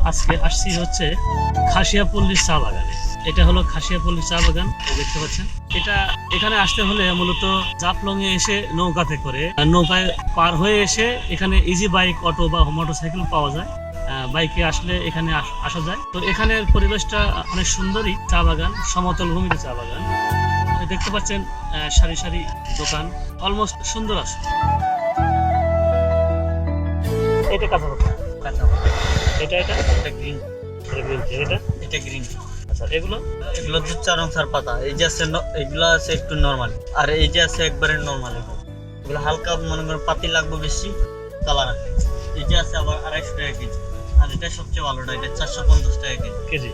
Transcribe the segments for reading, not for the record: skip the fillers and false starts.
আজকে আসছি হচ্ছে খাসিয়াপল্লীর চা বাগানে। এটা হলো খাসিয়াপল্লীর চা বাগান, দেখতে পাচ্ছেন। এটা এখানে আসতে হলে মূলত জাফলং এ এসে নৌকাতে করে নৌকায় পার হয়ে এসে এখানে ইজি বাইক, অটো বা মোটরসাইকেল পাওয়া যায়। বাইকে আসলে এখানে আসা যায়। তো এখানের পরিবেশটা অনেক সুন্দরই, চা বাগান, সমতল ভূমিতে চা বাগান। দেখতে পাচ্ছেন সারি সারি দোকান, অলমোস্ট সুন্দর আছে। এটা কাঁচা পাতা, এটা এটা এটা গ্রিন, গ্রিন টি, এটা গ্রিন। আচ্ছা, এগুলো এগুলো হচ্ছে চারংসার পাতা। এই যে আছে এগুলো আছে একটু নরমাল, আর এই যে আছে একবারে নরমাল। এগুলো হালকা মনে করেন পাতি লাগবে, বেশি কালার আছে। এই যে আছে আবার 250 টাকা কেজি, আর এটা সবচেয়ে ভালোটা, এটা 450 টাকা কেজি।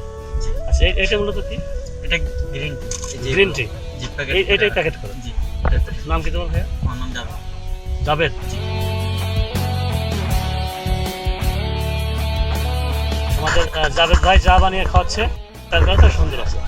আচ্ছা, এটা মূলত কি? এটা গ্রিন টি। গ্রিন টি, জি প্যাকেট, এটাই প্যাকেট করে। জি। নাম কি তোমার ভাইয়া? আমার নাম জাভেদ। জাভেদ। আমাদের জাভেদ ভাই চা বানিয়ে খাওয়াচ্ছে, তার গাছটা সুন্দর আছে।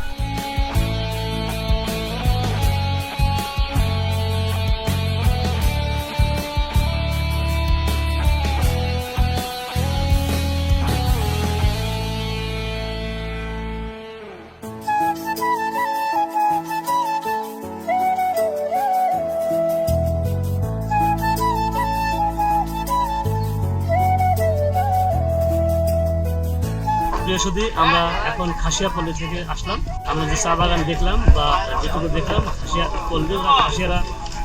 বৃহস্পতি আমরা এখন খাসিয়াপল্লী থেকে আসলাম। আমরা যে চা বাগান দেখলাম বা যেটুকু দেখলাম, খাসিয়াপল্লী বা খাসিয়ারা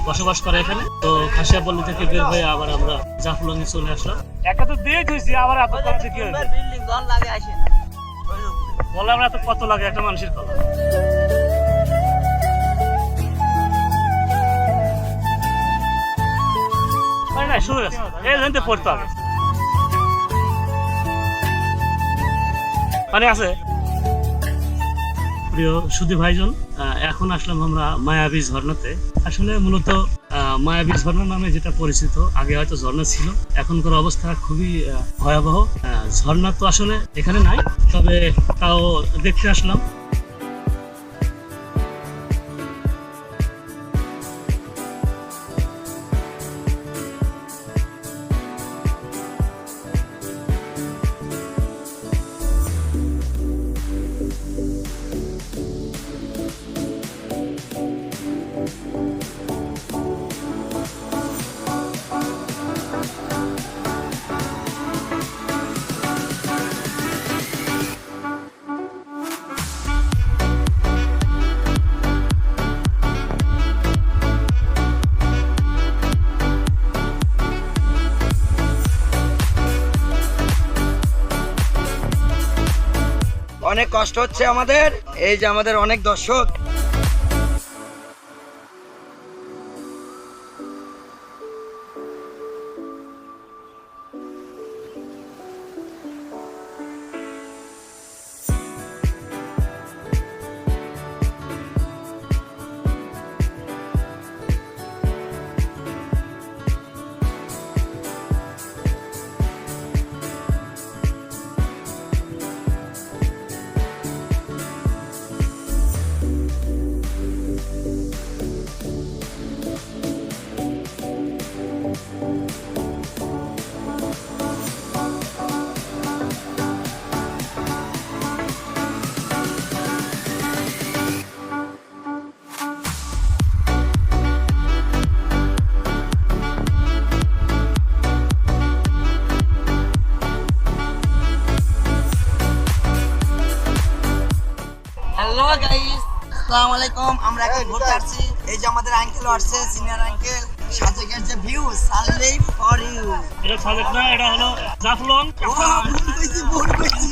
বসবাস করে এখানে। তো খাসিয়াপল্লী থেকে বের হয়ে আবার আমরা জাফলং এ চলে আসলাম। একা তো দিয়ে দিয়েছি, আবার এত কত কি হয়েছে? বিল্ডিং জন লাগে আসে বলে আমরা এত কত লাগে একটা মানুষের কলা। না শুরু গেছে, এই জানতে পড়তো আগে মানে আছে। প্রিয় সুধী ভাইজন, এখন আসলাম আমরা মায়াবী ঝর্ণাতে। আসলে মূলত মায়াবী ঝর্ণা নামে যেটা পরিচিত, আগে হয়তো ঝর্ণা ছিল, এখনকার অবস্থা খুবই ভয়াবহ। ঝর্ণা তো আসলে এখানে নাই, তবে তাও দেখতে আসলাম। অনেক কষ্ট হচ্ছে আমাদের, এই যে আমাদের অনেক দর্শক। হ্যালো গাইস, আসসালামু আলাইকুম। আমরা এখন ঘুরতে আসছি। এই যে আমাদের আঙ্কেল আসছে, সিনিয়র আঙ্কেল। সাজেকের যে ভিউ, সানলি ফর ইউ। এটা সাজেক না, এটা হলো জাফলং। ভুল কইছি।